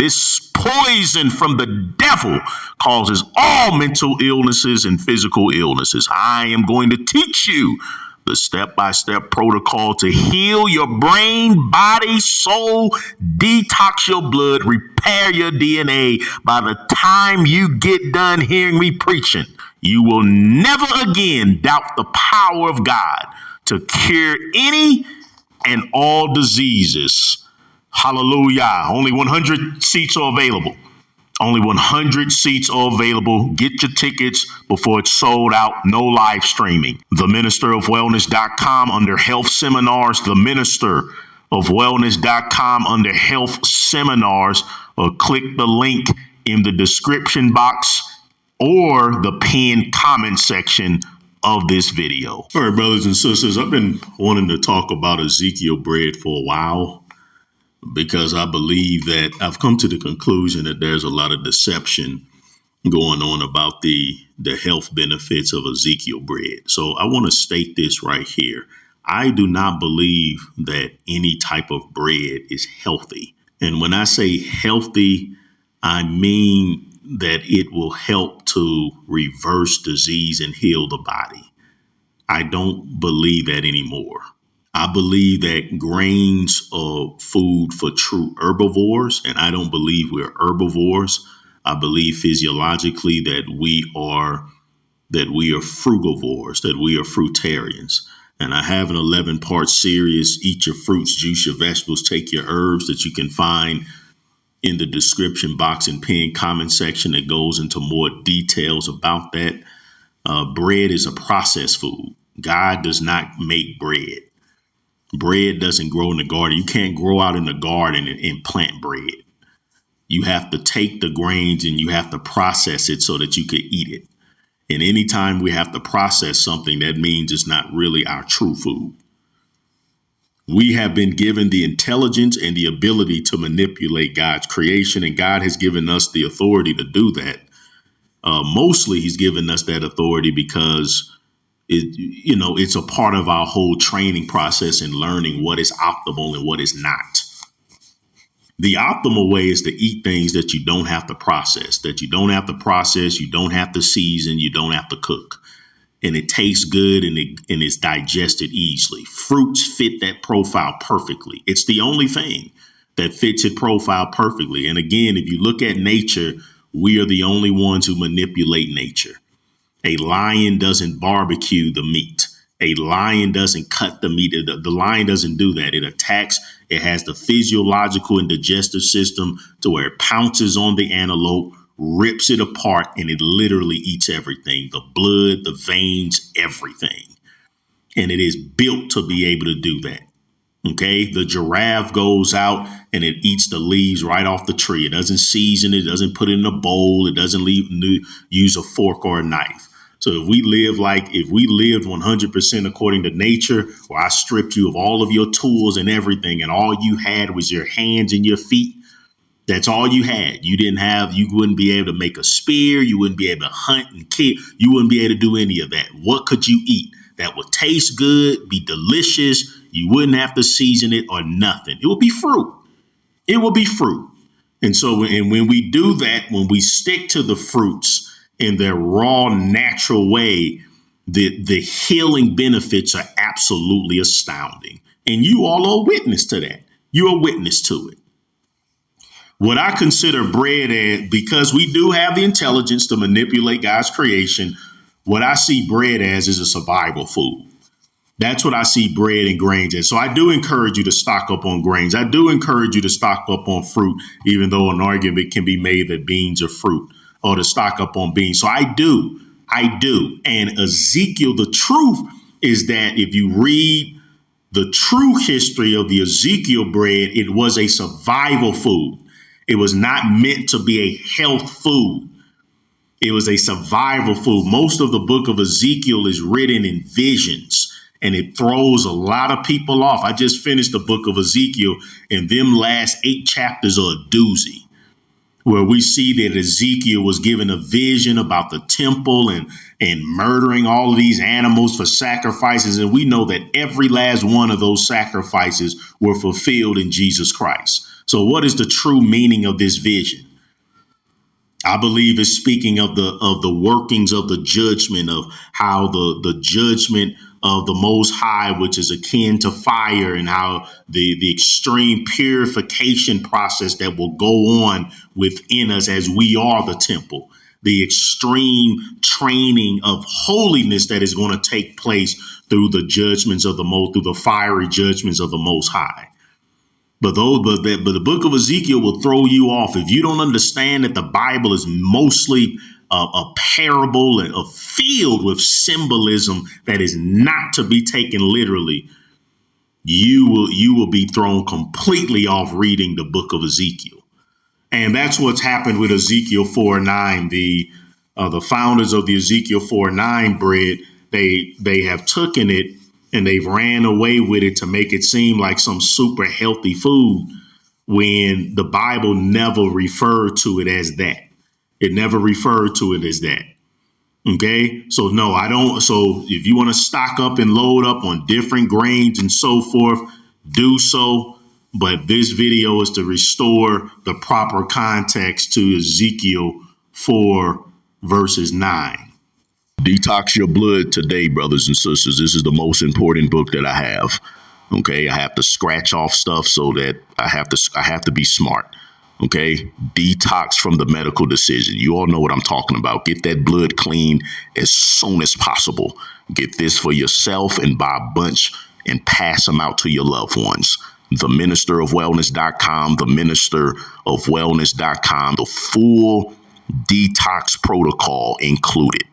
This poison from the devil causes all mental illnesses and physical illnesses. I am going to teach you the step-by-step protocol to heal your brain, body, soul, detox your blood, repair your DNA. By the time you get done hearing me preaching, you will never again doubt the power of God to cure any and all diseases. Hallelujah. Only 100 seats are available. Only 100 seats are available. Get your tickets before it's sold out. No live streaming. TheMinisterOfWellness.com under Health Seminars. TheMinisterOfWellness.com under Health Seminars. Or click the link in the description box or the pinned comment section of this video. All right, brothers and sisters, I've been wanting to talk about Ezekiel bread for a while, because I believe that I've come to the conclusion that there's a lot of deception going on about the health benefits of Ezekiel bread. So I want to state this right here. I do not believe that any type of bread is healthy. And when I say healthy, I mean that it will help to reverse disease and heal the body. I don't believe that anymore. I believe that grains are food for true herbivores, and I don't believe we're herbivores. I believe physiologically that we are frugivores, that we are fruitarians. And I have an 11-part series: eat your fruits, juice your vegetables, take your herbs, that you can find in the description box and pinned comment section, that goes into more details about that. Bread is a processed food. God does not make bread. Bread doesn't grow in the garden. You can't grow out in the garden and plant bread. You have to take the grains and you have to process it so that you can eat it. And anytime we have to process something, that means it's not really our true food. We have been given the intelligence and the ability to manipulate God's creation, and God has given us the authority to do that. Mostly he's given us that authority because it's a part of our whole training process and learning what is optimal and what is not. The optimal way is to eat things that you don't have to process, you don't have to season, you don't have to cook. And it tastes good and it's digested easily. Fruits fit that profile perfectly. It's the only thing that fits its profile perfectly. And again, if you look at nature, we are the only ones who manipulate nature. A lion doesn't barbecue the meat. A lion doesn't cut the meat. The lion doesn't do that. It attacks. It has the physiological and digestive system to where it pounces on the antelope, rips it apart, and it literally eats everything. The blood, the veins, everything. And it is built to be able to do that. Okay, the giraffe goes out and it eats the leaves right off the tree. It doesn't season it, doesn't put it in a bowl, it doesn't use a fork or a knife. So if we lived 100% according to nature, where I stripped you of all of your tools and everything, and all you had was your hands and your feet, that's all you had. You wouldn't be able to make a spear, you wouldn't be able to hunt and kill, you wouldn't be able to do any of that. What could you eat that would taste good, be delicious? You wouldn't have to season it or nothing. It would be fruit. It will be fruit. And so when we do that, when we stick to the fruits in their raw, natural way, the healing benefits are absolutely astounding. And you all are a witness to that. You're a witness to it. What I consider bread as, because we do have the intelligence to manipulate God's creation, what I see bread as is a survival food. That's what I see bread and grains as. So I do encourage you to stock up on grains. I do encourage you to stock up on fruit, even though an argument can be made that beans are fruit, or to stock up on beans. So I do. And Ezekiel, the truth is that if you read the true history of the Ezekiel bread, it was a survival food. It was not meant to be a health food. It was a survival food. Most of the book of Ezekiel is written in visions, and it throws a lot of people off. I just finished the book of Ezekiel, and them last 8 chapters are a doozy, where we see that Ezekiel was given a vision about the temple and murdering all of these animals for sacrifices. And we know that every last one of those sacrifices were fulfilled in Jesus Christ. So what is the true meaning of this vision? I believe it's speaking of the workings of the judgment, of how the judgment of the Most High, which is akin to fire, and how the extreme purification process that will go on within us as we are the temple, the extreme training of holiness that is going to take place through the judgments of through the fiery judgments of the Most High. But the book of Ezekiel will throw you off if you don't understand that the Bible is mostly a parable and filled with symbolism that is not to be taken literally. You will be thrown completely off reading the book of Ezekiel, and that's what's happened with Ezekiel 4:9. The founders of the Ezekiel 4:9 bread, they have taken it and they've ran away with it to make it seem like some super healthy food when the Bible never referred to it as that. It never referred to it as that. Okay. So no, I don't. So if you want to stock up and load up on different grains and so forth, do so. But this video is to restore the proper context to Ezekiel 4 verses 9. Detox your blood today, brothers and sisters. This is the most important book that I have. Okay, I have to scratch off stuff so that I have to be smart. Okay, detox from the medical decision. You all know what I'm talking about. Get that blood clean as soon as possible. Get this for yourself and buy a bunch and pass them out to your loved ones. theministerofwellness.com, theministerofwellness.com, the full detox protocol included.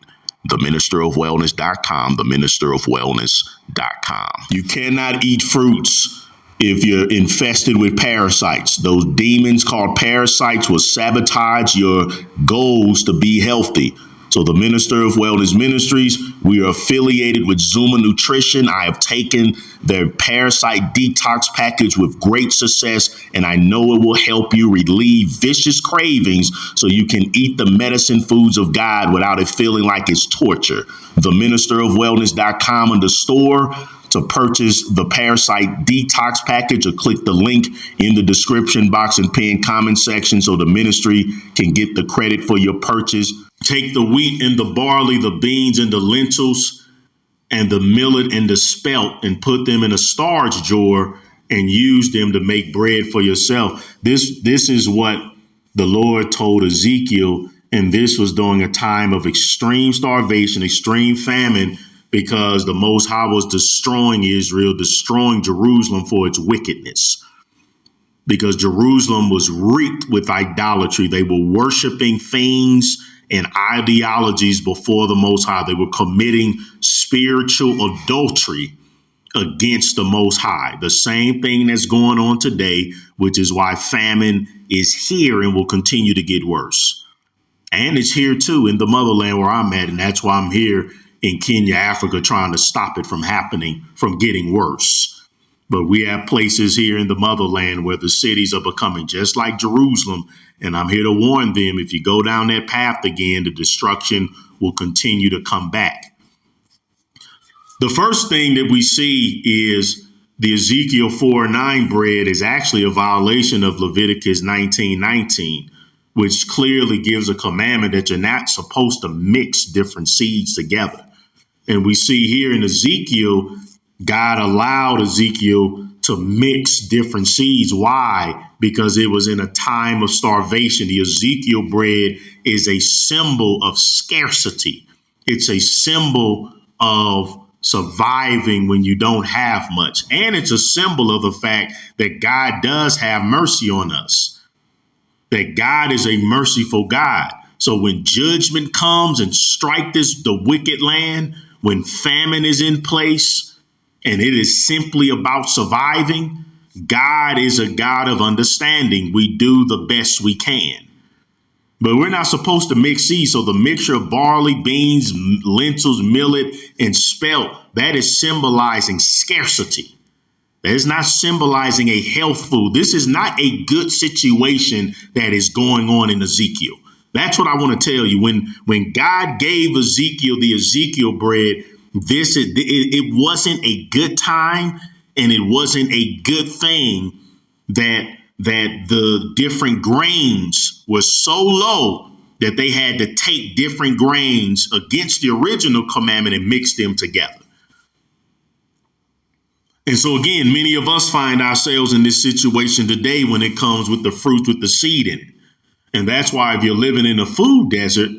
theministerofwellness.com, theministerofwellness.com. You cannot eat fruits if you're infested with parasites. Those demons called parasites will sabotage your goals to be healthy. So the Minister of Wellness Ministries, we are affiliated with Zuma Nutrition. I have taken their parasite detox package with great success, and I know it will help you relieve vicious cravings so you can eat the medicine foods of God without it feeling like it's torture. theministerofwellness.com in the store to purchase the parasite detox package, or click the link in the description box and pinned comment section so the ministry can get the credit for your purchase. Take the wheat and the barley, the beans and the lentils, and the millet and the spelt, and put them in a starch jar and use them to make bread for yourself. This is what the Lord told Ezekiel, and this was during a time of extreme starvation, extreme famine, because the Most High was destroying Israel, destroying Jerusalem for its wickedness. Because Jerusalem was reeked with idolatry. They were worshiping things and ideologies before the Most High. They were committing spiritual adultery against the Most High. The same thing that's going on today, which is why famine is here and will continue to get worse. And it's here, too, in the motherland where I'm at. And that's why I'm here in Kenya, Africa, trying to stop it from happening, from getting worse. But we have places here in the motherland where the cities are becoming just like Jerusalem. And I'm here to warn them, if you go down that path again, the destruction will continue to come back. The first thing that we see is the Ezekiel 4:9 bread is actually a violation of Leviticus 19:19, which clearly gives a commandment that you're not supposed to mix different seeds together. And we see here in Ezekiel, God allowed Ezekiel to mix different seeds. Why? Because it was in a time of starvation. The Ezekiel bread is a symbol of scarcity. It's a symbol of surviving when you don't have much. And it's a symbol of the fact that God does have mercy on us, that God is a merciful God. So when judgment comes and strike the wicked land, when famine is in place and it is simply about surviving, God is a God of understanding. We do the best we can. But we're not supposed to mix seeds. So the mixture of barley, beans, lentils, millet, and spelt, that is symbolizing scarcity. That is not symbolizing a health food. This is not a good situation that is going on in Ezekiel. That's what I want to tell you. When God gave Ezekiel the Ezekiel bread, it wasn't a good time, and it wasn't a good thing that that the different grains were so low that they had to take different grains against the original commandment and mix them together. And so again, many of us find ourselves in this situation today when it comes with the fruit with the seed in it. And that's why if you're living in a food desert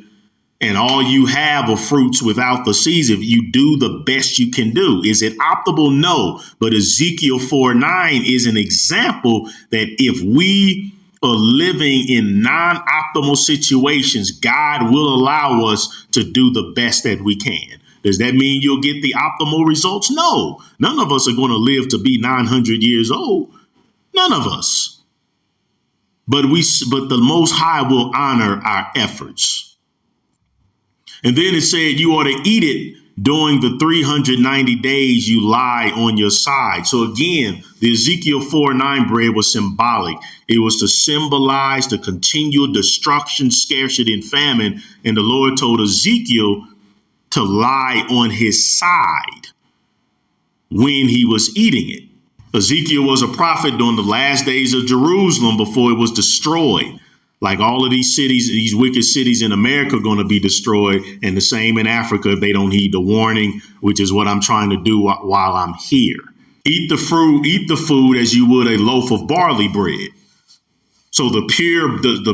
and all you have are fruits without the seeds, if you do the best you can do. Is it optimal? No. But Ezekiel 4:9 is an example that if we are living in non-optimal situations, God will allow us to do the best that we can. Does that mean you'll get the optimal results? No. None of us are going to live to be 900 years old. None of us. But the Most High will honor our efforts. And then it said you ought to eat it during the 390 days you lie on your side. So again, the Ezekiel 4:9 bread was symbolic. It was to symbolize the continual destruction, scarcity, and famine. And the Lord told Ezekiel to lie on his side when he was eating it. Ezekiel was a prophet during the last days of Jerusalem before it was destroyed. Like all of these cities, these wicked cities in America are going to be destroyed, and the same in Africa if they don't heed the warning, which is what I'm trying to do while I'm here. Eat the fruit, eat the food as you would a loaf of barley bread. So the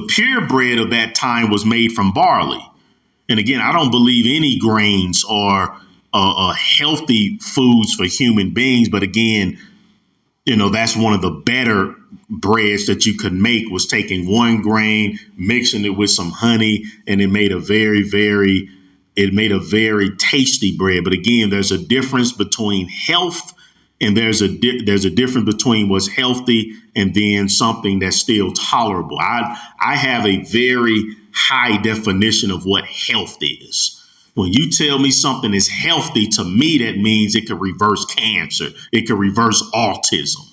pure bread of that time was made from barley. And again, I don't believe any grains are healthy foods for human beings. But again, that's one of the better breads that you could make, was taking one grain, mixing it with some honey, and it made a very tasty bread. But again, there's a difference between health and there's a difference between what's healthy and then something that's still tolerable. I have a very high definition of what health is. When you tell me something is healthy, to me, that means it can reverse cancer. It can reverse autism.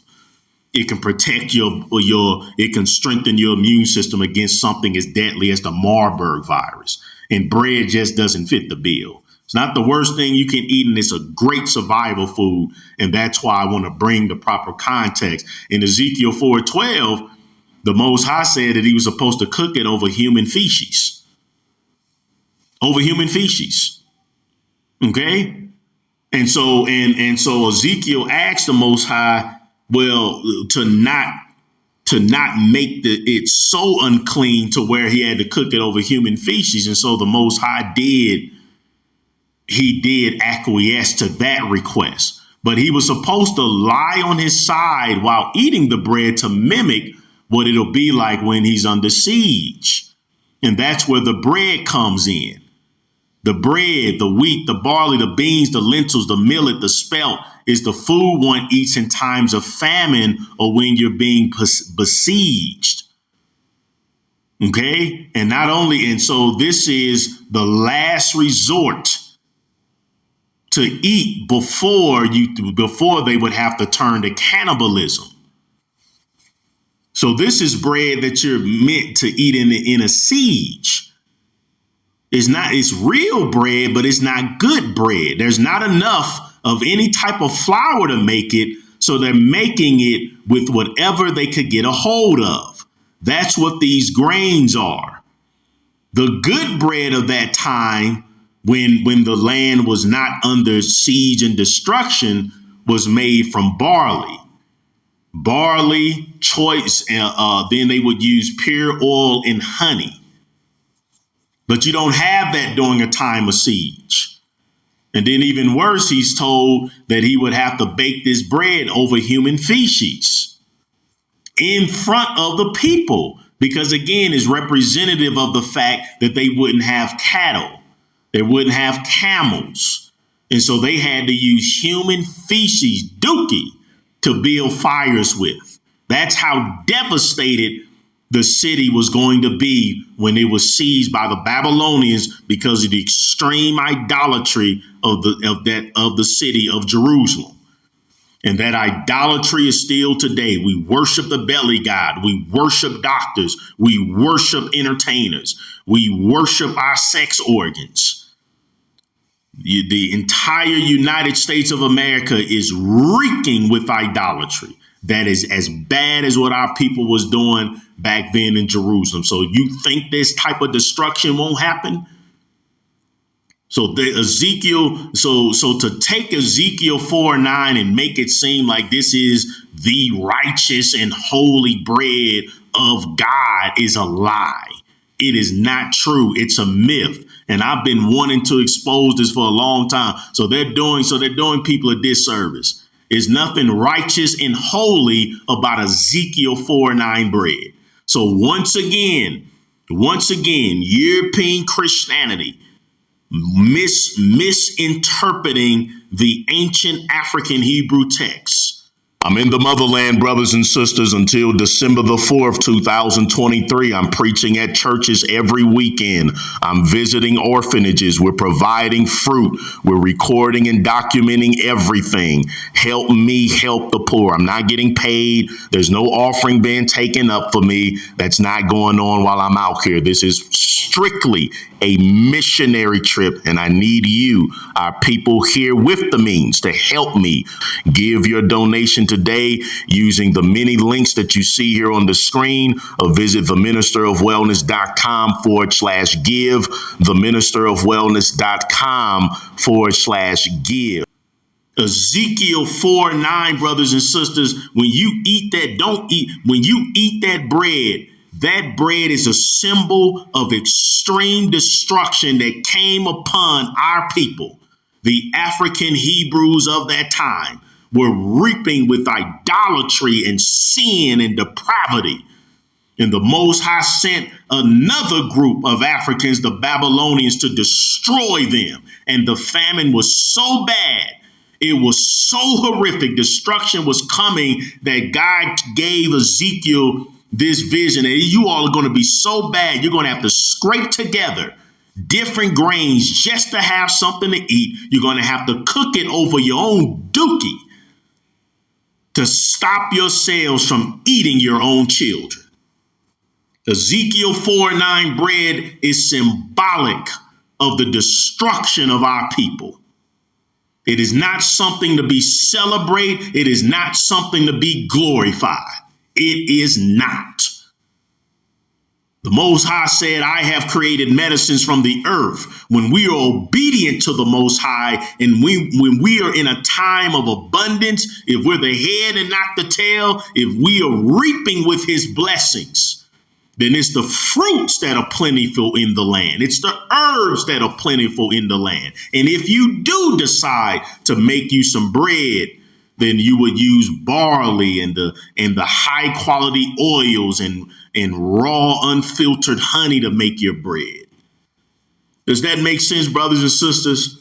It can protect it can strengthen your immune system against something as deadly as the Marburg virus. And bread just doesn't fit the bill. It's not the worst thing you can eat, and it's a great survival food. And that's why I want to bring the proper context. In Ezekiel 4:12, the Most High said that he was supposed to cook it over human feces. Over human feces. Okay? And so Ezekiel asked the Most High, well, to not make it so unclean to where he had to cook it over human feces. And so the Most High did acquiesce to that request. But he was supposed to lie on his side while eating the bread to mimic what it'll be like when he's under siege. And that's where the bread comes in. The bread, the wheat, the barley, the beans, the lentils, the millet, the spelt is the food one eats in times of famine or when you're being besieged. Okay? And so this is the last resort to eat before they would have to turn to cannibalism. So this is bread that you're meant to eat in a siege. It's real bread, but it's not good bread. There's not enough of any type of flour to make it, so they're making it with whatever they could get a hold of. That's what these grains are. The good bread of that time, when the land was not under siege and destruction, was made from barley. Barley, choice, then they would use pure oil and honey. But you don't have that during a time of siege. And then even worse, he's told that he would have to bake this bread over human feces in front of the people, because again, it's representative of the fact that they wouldn't have cattle. They wouldn't have camels. And so they had to use human feces, dookie, to build fires with. That's how devastated the city was going to be when it was seized by the Babylonians because of the extreme idolatry of the city of Jerusalem. And that idolatry is still today. We worship the belly god. We worship doctors. We worship entertainers. We worship our sex organs. The entire United States of America is reeking with idolatry. that is as bad as what our people was doing back then in Jerusalem. So you think this type of destruction won't happen? So so to take Ezekiel 4:9 and make it seem like this is the righteous and holy bread of God is a lie. It is not true. It's a myth. And I've been wanting to expose this for a long time. So they're doing people a disservice. There's nothing righteous and holy about Ezekiel 4:9 bread. So once again, European Christianity misinterpreting the ancient African Hebrew texts. I'm in the motherland, brothers and sisters, until December the 4th, 2023. I'm preaching at churches every weekend. I'm visiting orphanages. We're providing fruit. We're recording and documenting everything. Help me help the poor. I'm not getting paid. There's no offering being taken up for me. That's not going on while I'm out here. This is strictly a missionary trip, and I need you, our people here with the means, to help me. Give your donation today using the many links that you see here on the screen, or visit theministerofwellness.com/give, theministerofwellness.com/give. Ezekiel 4:9, brothers and sisters, when you eat that bread, that bread is a symbol of extreme destruction that came upon our people. The African Hebrews of that time were reaping with idolatry and sin and depravity. And the Most High sent another group of Africans, the Babylonians, to destroy them. And the famine was so bad, it was so horrific, destruction was coming, that God gave Ezekiel this vision. And you all are going to be so bad, you're going to have to scrape together different grains just to have something to eat. You're going to have to cook it over your own dookie to stop yourselves from eating your own children. Ezekiel 4:9 bread is symbolic of the destruction of our people. It is not something to be celebrated. It is not something to be glorified. It is not. The Most High said, I have created medicines from the earth. When we are obedient to the Most High, and when we are in a time of abundance, if we're the head and not the tail, if we are reaping with his blessings, then it's the fruits that are plentiful in the land. It's the herbs that are plentiful in the land. And if you do decide to make you some bread, then you would use barley and the high quality oils and raw unfiltered honey to make your bread. Does that make sense, brothers and sisters?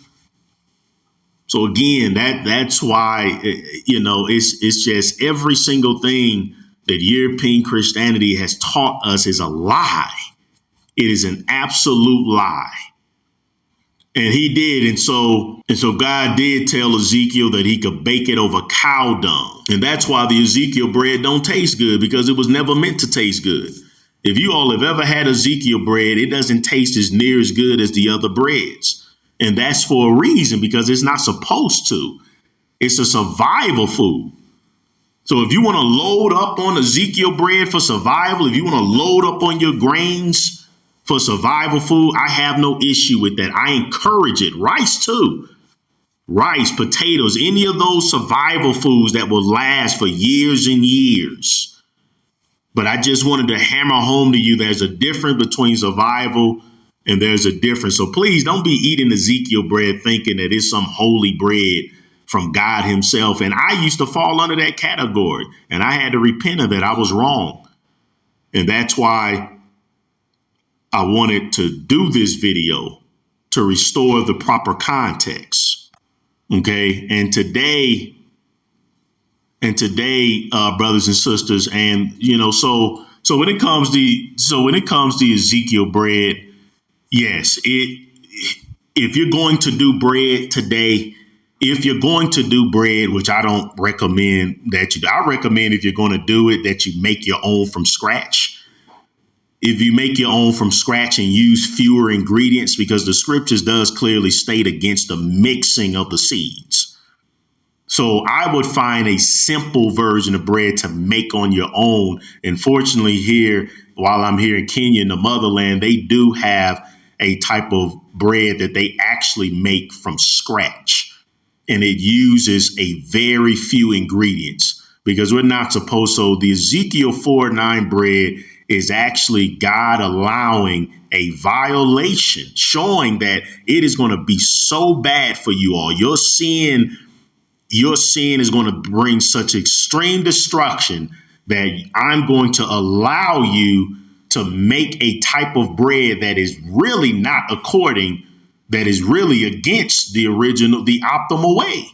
So again, that's why, it's just every single thing that European Christianity has taught us is a lie. It is an absolute lie. And he did. And so God did tell Ezekiel that he could bake it over cow dung. And that's why the Ezekiel bread don't taste good, because it was never meant to taste good. If you all have ever had Ezekiel bread, it doesn't taste as near as good as the other breads. And that's for a reason, because it's not supposed to. It's a survival food. So if you want to load up on Ezekiel bread for survival, if you want to load up on your grains for survival food, I have no issue with that. I encourage it. Rice too. Rice, potatoes, any of those survival foods that will last for years and years. But I just wanted to hammer home to you there's a difference between survival and there's a difference. So please don't be eating Ezekiel bread thinking that it's some holy bread from God himself. And I used to fall under that category, and I had to repent of it. I was wrong. And that's why I wanted to do this video, to restore the proper context. Okay. And today, brothers and sisters, and so when it comes to Ezekiel bread, yes, if you're going to do bread today, if you're going to do bread, which I don't recommend I recommend if you're going to do it, that you make your own from scratch. If you make your own from scratch and use fewer ingredients, because the scriptures does clearly state against the mixing of the seeds. So I would find a simple version of bread to make on your own. And fortunately here, while I'm here in Kenya, in the motherland, they do have a type of bread that they actually make from scratch. And it uses a very few ingredients because we're not supposed to. So the Ezekiel 4:9 bread is actually God allowing a violation, showing that it is going to be so bad for you all. Your sin is going to bring such extreme destruction that I'm going to allow you to make a type of bread that is really not that is really against the optimal way.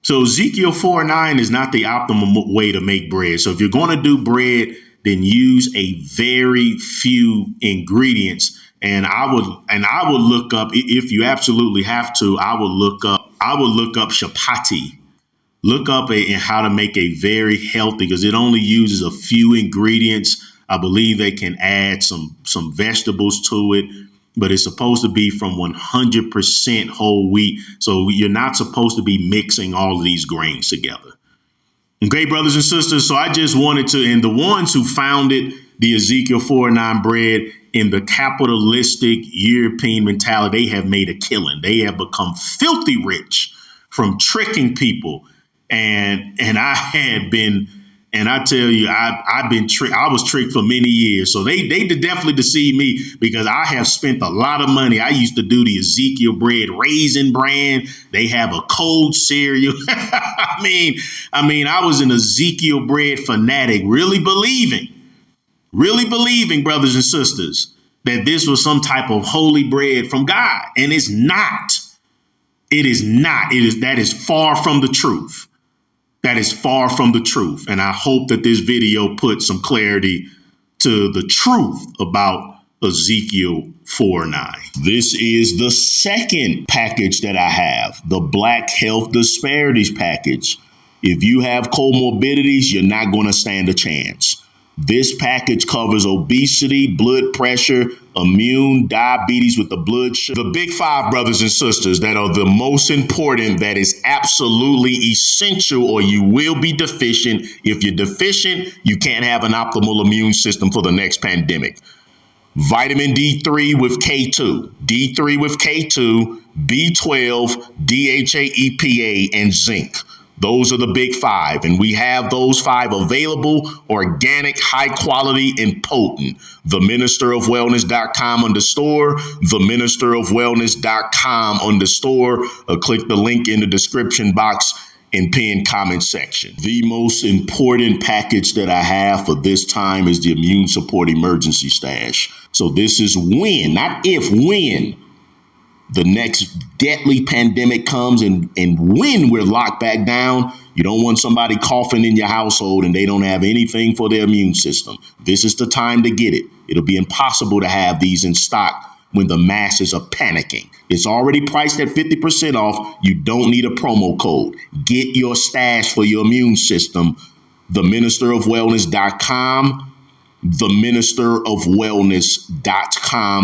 So Ezekiel 4:9 is not the optimal way to make bread. So if you're going to do bread, then use a very few ingredients. And I would look up, if you absolutely have to, I would look up chapati. Look up how to make a very healthy, because it only uses a few ingredients. I believe they can add some vegetables to it, but it's supposed to be from 100% whole wheat. So you're not supposed to be mixing all of these grains together. Okay, brothers and sisters. So I just wanted to, and the ones who founded the Ezekiel 4:9 bread in the capitalistic European mentality, they have made a killing. They have become filthy rich from tricking people. And I tell you, I've been tricked. I was tricked for many years. So they definitely deceived me because I have spent a lot of money. I used to do the Ezekiel bread raisin brand. They have a cold cereal. I mean, I was an Ezekiel bread fanatic, really believing, brothers and sisters, that this was some type of holy bread from God. And it's not. It is not. That is far from the truth. That is far from the truth. And I hope that this video puts some clarity to the truth about Ezekiel 4:9. This is the second package that I have, the Black Health Disparities package. If you have comorbidities, you're not going to stand a chance. This package covers obesity, blood pressure, immune, diabetes with the blood sugar. The big five, brothers and sisters, that are the most important, that is absolutely essential, or you will be deficient. If you're deficient, you can't have an optimal immune system for the next pandemic. Vitamin D3 with K2, D3 with K2, B12, DHA, EPA, and zinc. Those are the big five, and we have those five available, organic, high quality, and potent. TheMinisterOfWellness.com on the store, TheMinisterOfWellness.com on the store, or click the link in the description box and pinned comment section. The most important package that I have for this time is the Immune Support Emergency Stash. So this is when, not if, when the next deadly pandemic comes, and when we're locked back down. You don't want somebody coughing in your household and they don't have anything for their immune system. This is the time to get it. It'll be impossible to have these in stock when the masses are panicking. It's already priced at 50% off. You don't need a promo code. Get your stash for your immune system. TheMinisterOfWellness.com, TheMinisterOfWellness.com.